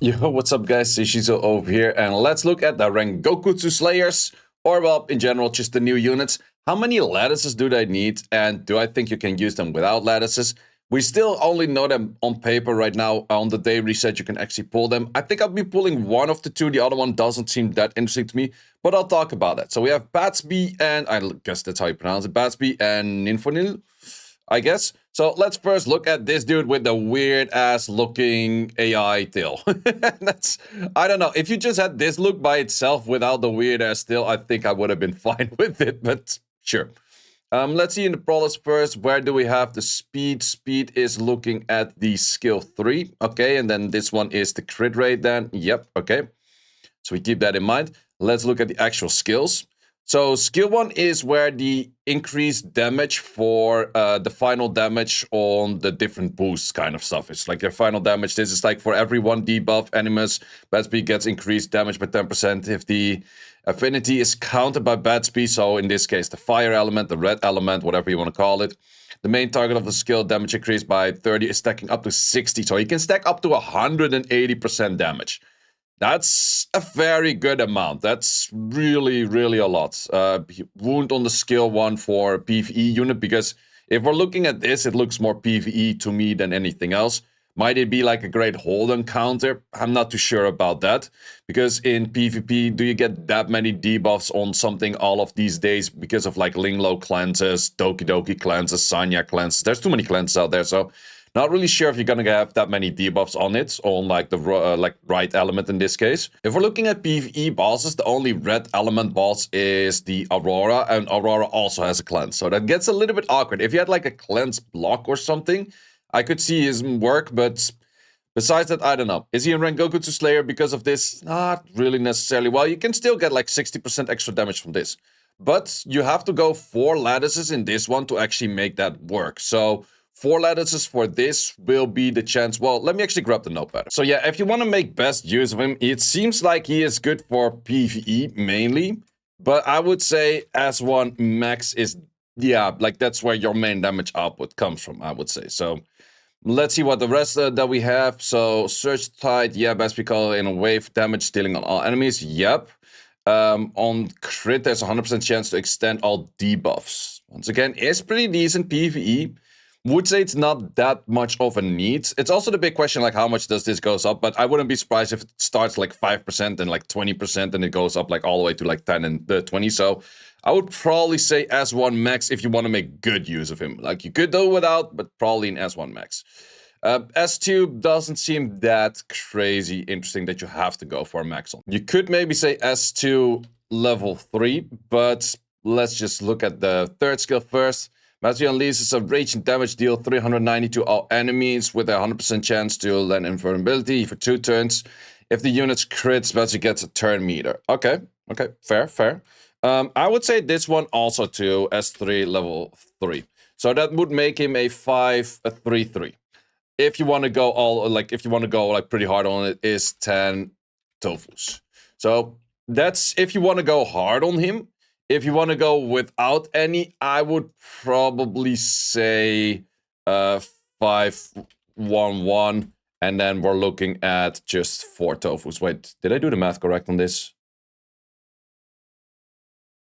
Yo, what's up guys, Seiishizo over here, and let's look at the Rengokutsu Slayers, or well, in general, just the new units. How many lattices do they need, and do I think you can use them without lattices? We still only know them on paper right now. On the day reset, you can actually pull them. I think I'll be pulling one of the two. The other one doesn't seem that interesting to me, but I'll talk about that. So we have Batsby, and I guess that's how you pronounce it, Batsby and Ninfoniel, I guess. So let's first look at this dude with the weird ass looking AI tail. I don't know. If you just had this look by itself without the weird ass tail, I think I would have been fine with it, but sure. Let's see in the prowess first. Where do we have the speed? Speed is looking at the skill 3. Okay, and then this one is the crit rate then. Yep, okay. So we keep that in mind. Let's look at the actual skills. So skill 1 is where the increased damage for the final damage on the different boosts kind of stuff. It's like your final damage. This is like for every 1 debuff animus, Batsby gets increased damage by 10% if the affinity is countered by Batsby. So in this case, the fire element, the red element, whatever you want to call it. The main target of the skill, damage increased by 30, is stacking up to 60. So he can stack up to 180% damage. That's a very good amount. That's really, really a lot. Wound on the skill 1 for PvE unit, because if we're looking at this, it looks more PvE to me than anything else. Might it be like a great hold counter? I'm not too sure about that, because in PvP, do you get that many debuffs on something all of these days because of like Linglo cleanses, Doki Doki cleanses, Sanya cleanses? There's too many cleanses out there, so not really sure if you're gonna have that many debuffs on it, on like the right element in this case. If we're looking at PvE bosses, the only red element boss is the Aurora, and Aurora also has a cleanse. So that gets a little bit awkward. If you had like a cleanse block or something, I could see his work, but besides that, I don't know. Is he a Rengokutsu Slayer because of this? Not really necessarily. Well, you can still get like 60% extra damage from this. But you have to go 4 lattices in this one to actually make that work. So 4 lattices for this will be the chance. Well, let me actually grab the notepad. So yeah, if you want to make best use of him, it seems like he is good for PvE mainly. But I would say S1 max is, yeah, like that's where your main damage output comes from, I would say. So let's see what the rest that we have. So Surge Tide, yeah, best we call it in a wave, damage dealing on all enemies, yep. On crit, there's a 100% chance to extend all debuffs. Once again, it's pretty decent PvE. Would say it's not that much of a need. It's also the big question, like how much does this goes up? But I wouldn't be surprised if it starts like 5% and like 20% and it goes up like all the way to like 10 and 20. So I would probably say S1 max if you want to make good use of him. Like you could do without, but probably an S1 max. S2 doesn't seem that crazy interesting that you have to go for a max on. You could maybe say S2 level 3, but let's just look at the third skill first. Batsby unleashes a raging damage deal 390 to all enemies with a 100% chance to land invulnerability for 2 turns. If the unit's crits, Batsby gets a turn meter. Okay, fair. I would say this one also to S3 level 3. So that would make him a 5-3-3. If you want to go pretty hard on it, is 10 tofus. So that's if you want to go hard on him. If you want to go without any, I would probably say 5-1-1, and then we're looking at just 4 tofus. Wait, did I do the math correct on this?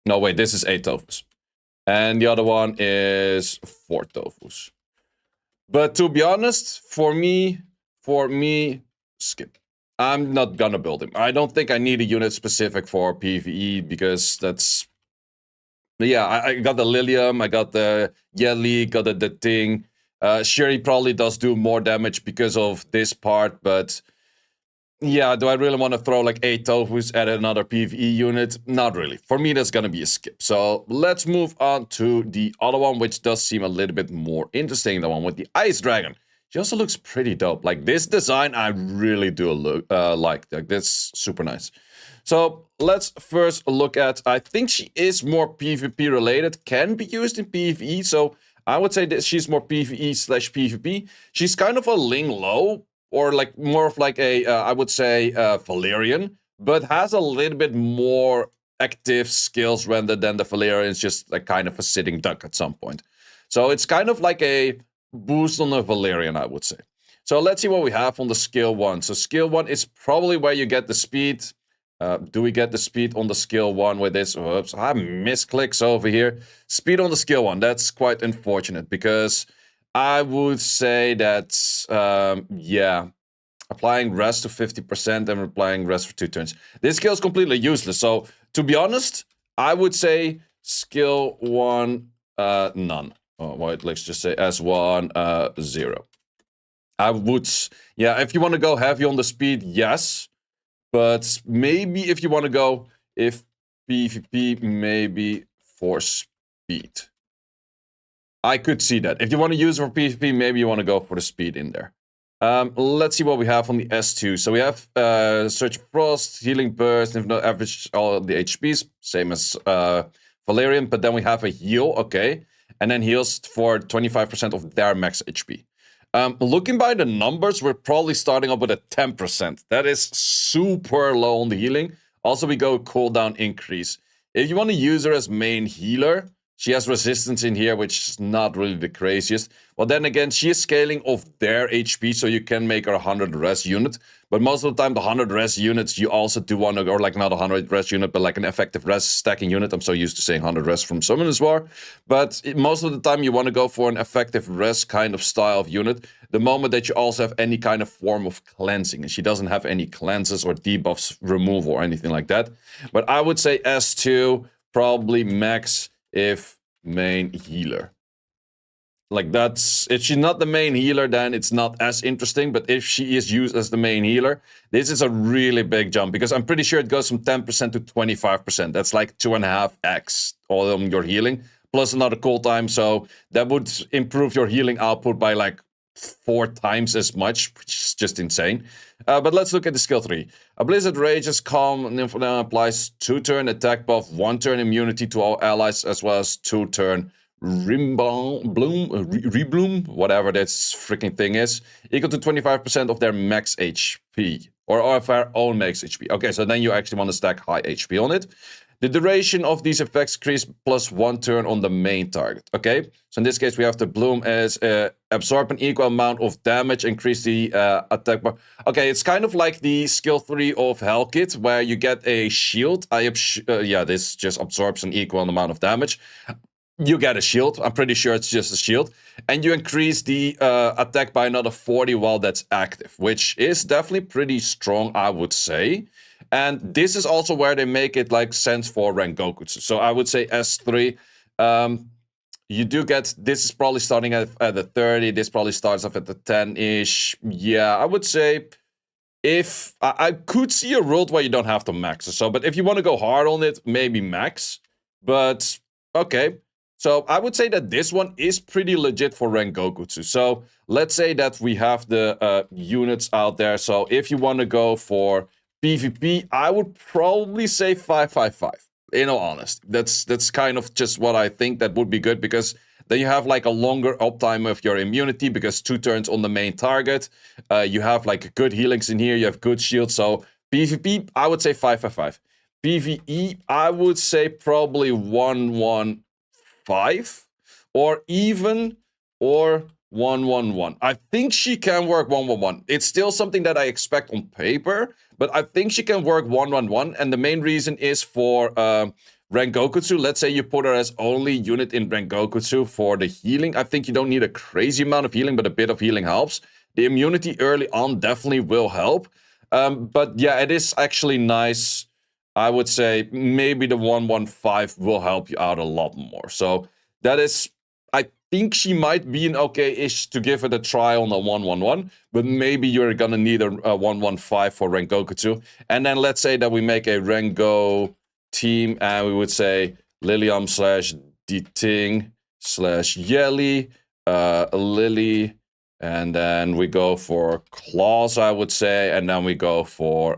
No, wait, this is 8 tofus. And the other one is 4 tofus. But to be honest, for me, skip. I'm not gonna build him. I don't think I need a unit specific for PvE because that's... Yeah, I got the Lilium, I got the Yeli, got the thing. Sure, he probably does do more damage because of this part, but... Yeah, do I really want to throw like 8 tofus at another PvE unit? Not really. For me, that's gonna be a skip. So let's move on to the other one, which does seem a little bit more interesting. The one with the Ice Dragon. She also looks pretty dope. Like this design, I really do like. Like this, super nice. So let's first look at. I think she is more PvP related. Can be used in PvE. So I would say that she's more PvE/PvP. She's kind of a Ling Low, or like more of like a, I would say, Valerian, but has a little bit more active skills rather than the Valerian is just like kind of a sitting duck at some point. So it's kind of like a boost on a Valerian, I would say. So let's see what we have on the skill 1. So skill 1 is probably where you get the speed. Do we get the speed on the skill 1 with this? Oops, I misclicks over here. Speed on the skill 1, that's quite unfortunate because I would say that, yeah, applying rest to 50% and applying rest for 2 turns. This skill is completely useless. So to be honest, I would say skill 1, none. Oh, wait, let's just say S1, 0. I would, yeah, if you want to go heavy on the speed, yes. But maybe if you want to go, if PvP, maybe for speed. I could see that. If you want to use it for PvP, maybe you want to go for the speed in there. Let's see what we have on the S2. So we have Search Frost, Healing Burst, if not average all the HPs, same as Valerian, but then we have a heal, okay, and then heals for 25% of their max HP. Looking by the numbers, we're probably starting up with a 10%. That is super low on the healing. Also, we go cooldown increase. If you want to use her as main healer, she has resistance in here, which is not really the craziest. Well, then again, she is scaling off their HP, so you can make her 100 res unit. But most of the time, the 100 res units, you also do want to, or like not a 100 res unit, but like an effective res stacking unit. I'm so used to saying 100 res from Summoners War. But most of the time, you want to go for an effective res kind of style of unit. The moment that you also have any kind of form of cleansing. And she doesn't have any cleanses or debuffs removal or anything like that. But I would say S2, probably max if main healer. Like that's, if she's not the main healer, then it's not as interesting. But if she is used as the main healer, this is a really big jump because I'm pretty sure it goes from 10% to 25%. That's like 2.5x all on your healing plus another cooltime. So that would improve your healing output by like 4 times as much, which is just insane. But let's look at the skill 3. A Blizzard Rage's Calm Ninfoniel applies 2-turn attack buff, 1-turn immunity to all allies, as well as 2-turn rebloom, whatever this freaking thing is, equal to 25% of their max HP, or of their own max HP. Okay, so then you actually want to stack high HP on it. The duration of these effects increase plus 1 turn on the main target. Okay, so in this case, we have the bloom as absorb an equal amount of damage, increase the attack bar. Okay, it's kind of like the skill 3 of Hellkit, where you get a shield. Yeah, this just absorbs an equal amount of damage. You get a shield. I'm pretty sure it's just a shield. And you increase the attack by another 40 while that's active, which is definitely pretty strong, I would say. And this is also where they make it like sense for Rengokutsu. So I would say S3. You do get, this is probably starting at the 30. This probably starts off at the 10-ish. Yeah, I would say if, I could see a world where you don't have to max or so. But if you want to go hard on it, maybe max. But, okay. So I would say that this one is pretty legit for Rengokutsu. So let's say that we have the units out there. So if you want to go for PvP, I would probably say 555. In all honesty, that's kind of just what I think that would be good, because then you have like a longer uptime of your immunity because 2 turns on the main target. You have like good healings in here. You have good shields. So PvP, I would say 555. PvE, I would say probably 115 or even 111. I think she can work 111. It's still something that I expect on paper, but I think she can work 111. And the main reason is for Rengokutsu. Let's say you put her as only unit in Rengokutsu for the healing. I think you don't need a crazy amount of healing, but a bit of healing helps. The immunity early on definitely will help. But yeah, it is actually nice. I would say maybe the 115 will help you out a lot more. So that is, I think she might be an okay-ish to give it a try on the 111, but maybe you're gonna need a 115 for Rengokutsu. And then let's say that we make a Rengo team, and we would say Lilium / Diting / Yelly, Lily, and then we go for Claws, I would say, and then we go for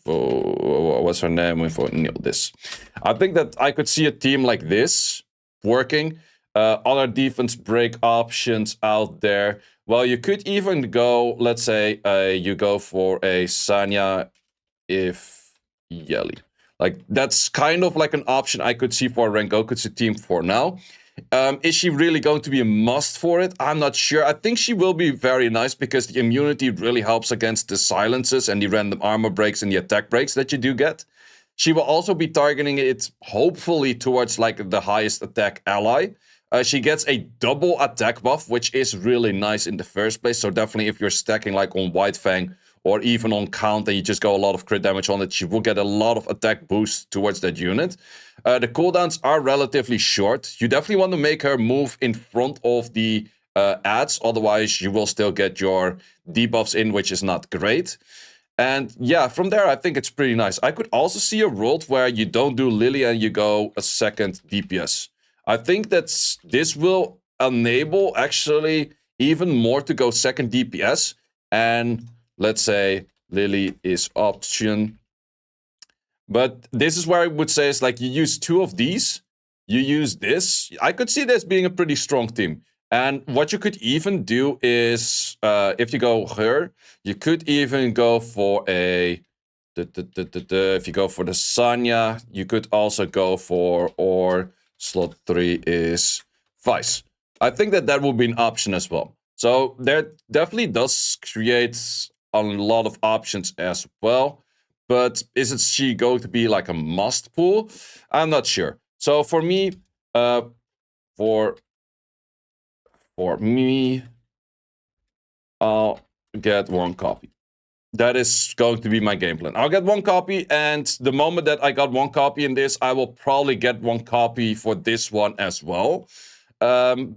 what's her name? For this. I think that I could see a team like this working. Other defense break options out there. Well, you could even go, let's say, you go for a Sanya if Yelly. Like, that's kind of like an option I could see for a Rengokutsu team for now. Is she really going to be a must for it? I'm not sure. I think she will be very nice because the immunity really helps against the silences and the random armor breaks and the attack breaks that you do get. She will also be targeting it, hopefully, towards like the highest attack ally. She gets a double attack buff, which is really nice in the first place. So definitely if you're stacking like on White Fang or even on Count and you just go a lot of crit damage on it, she will get a lot of attack boost towards that unit. The cooldowns are relatively short. You definitely want to make her move in front of the ads, otherwise you will still get your debuffs in, which is not great. And yeah, from there, I think it's pretty nice. I could also see a world where you don't do Lily and you go a second DPS. I think that this will enable actually even more to go second DPS. And let's say Lily is option. But this is where I would say it's like you use 2 of these. You use this. I could see this being a pretty strong team. And what you could even do is, if you go her, you could even go for a... If you go for the Sanya, you could also go for, or slot 3 is Vice. I think that that would be an option as well. So there definitely does create a lot of options as well. But is it she going to be like a must pull? I'm not sure. So for me, for me, I'll get 1 copy. That is going to be my game plan. I'll get 1 copy, and the moment that I got 1 copy in this, I will probably get 1 copy for this one as well.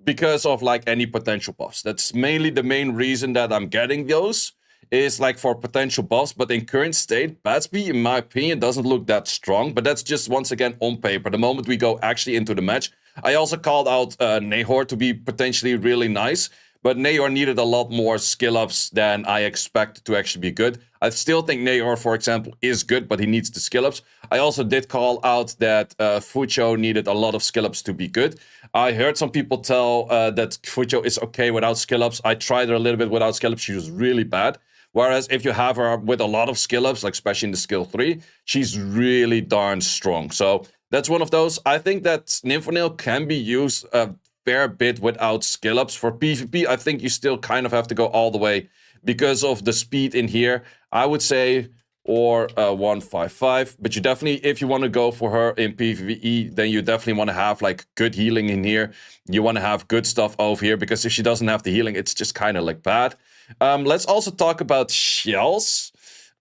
Because of like any potential buffs. That's mainly the main reason that I'm getting those. Is like for potential buffs, but in current state, Batsby, in my opinion, doesn't look that strong. But that's just, once again, on paper. The moment we go actually into the match, I also called out Nahor to be potentially really nice. But Nahor needed a lot more skill ups than I expected to actually be good. I still think Nahor, for example, is good, but he needs the skill ups. I also did call out that Fucho needed a lot of skill ups to be good. I heard some people tell that Fucho is okay without skill ups. I tried her a little bit without skill ups. She was really bad. Whereas if you have her with a lot of skill ups, like especially in the skill 3, she's really darn strong. So that's one of those. I think that Ninfoniel can be used a fair bit without skill ups. For PvP, I think you still kind of have to go all the way because of the speed in here. I would say, or 155. But you definitely, if you want to go for her in PvE, then you definitely want to have like good healing in here. You want to have good stuff over here, because if she doesn't have the healing, it's just kind of like bad. Let's also talk about shells.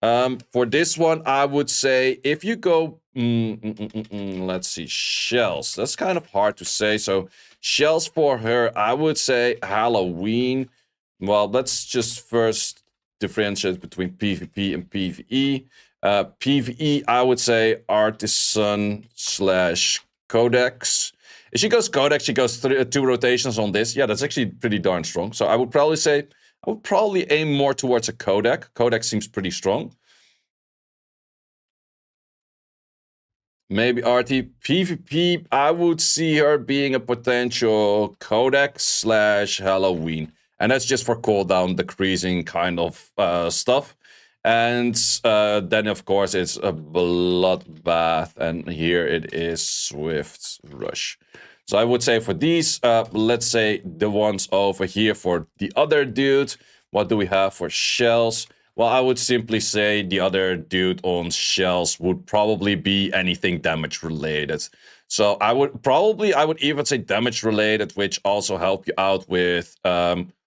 For this one, I would say if you go, let's see, shells. That's kind of hard to say. So shells for her, I would say Halloween. Well, let's just first differentiate between PvP and PvE. PvE, I would say Artisan / Codex. If she goes Codex, she goes 2 rotations on this. Yeah, that's actually pretty darn strong. So I would probably say, I would probably aim more towards a Codex. Codex seems pretty strong. Maybe RT. PvP, I would see her being a potential Codex / Halloween. And that's just for cooldown decreasing kind of stuff. And then, of course, it's a Bloodbath. And here it is Swift Rush. So I would say for these, let's say the ones over here for the other dude. What do we have for shells? Well, I would simply say the other dude on shells would probably be anything damage related. So I would even say damage related, which also help you out with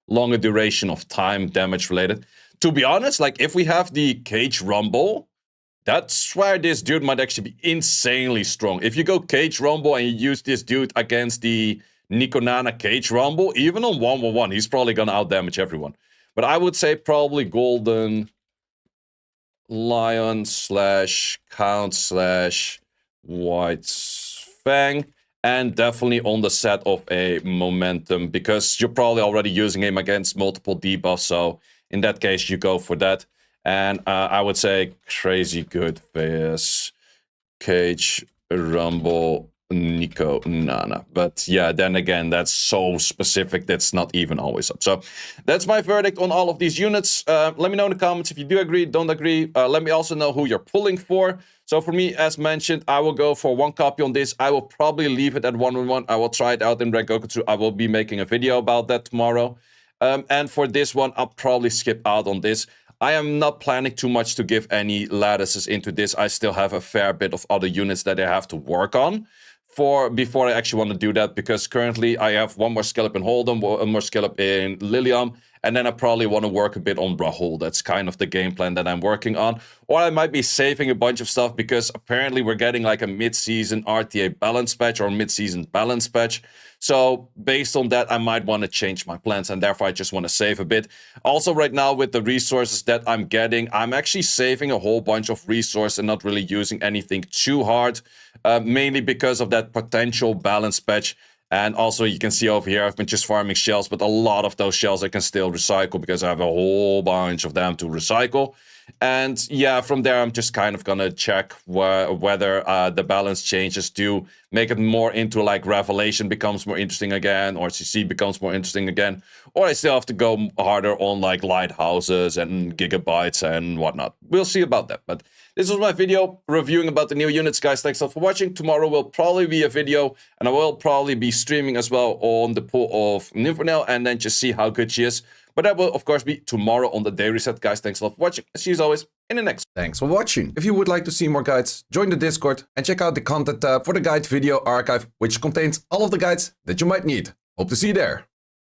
longer duration of time damage related. To be honest, like if we have the Cage Rumble, that's where this dude might actually be insanely strong. If you go Cage Rumble and you use this dude against the Nikonana Cage Rumble, even on 1v1, he's probably gonna outdamage everyone. But I would say probably Golden Lion / Count / White Fang. And definitely on the set of a Momentum, because you're probably already using him against multiple debuffs. So in that case, you go for that. And I would say Crazy Good vs Cage Rumble Nico Nana. But yeah, then again, that's so specific, that's not even always up. So that's my verdict on all of these units. Let me know in the comments if you do agree, don't agree. Let me also know who you're pulling for. So for me, as mentioned, I will go for 1 copy on this. I will probably leave it at 1-1. I will try it out in Rengoku. I will be making a video about that tomorrow. And for this one, I'll probably skip out on this. I am not planning too much to give any lattices into this. I still have a fair bit of other units that I have to work on before I actually want to do that, because currently I have 1 more scallop in Hold'em, 1 more scallop in Lilium, and then I probably want to work a bit on Rahul. That's kind of the game plan that I'm working on. Or I might be saving a bunch of stuff, because apparently we're getting like a mid-season RTA balance patch or mid-season balance patch. So based on that, I might want to change my plans, and therefore I just want to save a bit. Also right now with the resources that I'm getting, I'm actually saving a whole bunch of resources and not really using anything too hard, mainly because of that potential balance patch. And also you can see over here, I've been just farming shells, but a lot of those shells I can still recycle because I have a whole bunch of them to recycle. And yeah, from there, I'm just kind of gonna check whether the balance changes do make it more into like Revelation becomes more interesting again, or CC becomes more interesting again, or I still have to go harder on like lighthouses and gigabytes and whatnot. We'll see about that. But this was my video reviewing about the new units, guys. Thanks a lot for watching. Tomorrow will probably be a video, and I will probably be streaming as well on the pull of Ninfoniel, and then just see how good she is. But that will, of course, be tomorrow on the day reset, guys. Thanks a lot for watching. See you as always in the next. Thanks for watching. If you would like to see more guides, join the Discord and check out the content tab for the guide video archive, which contains all of the guides that you might need. Hope to see you there.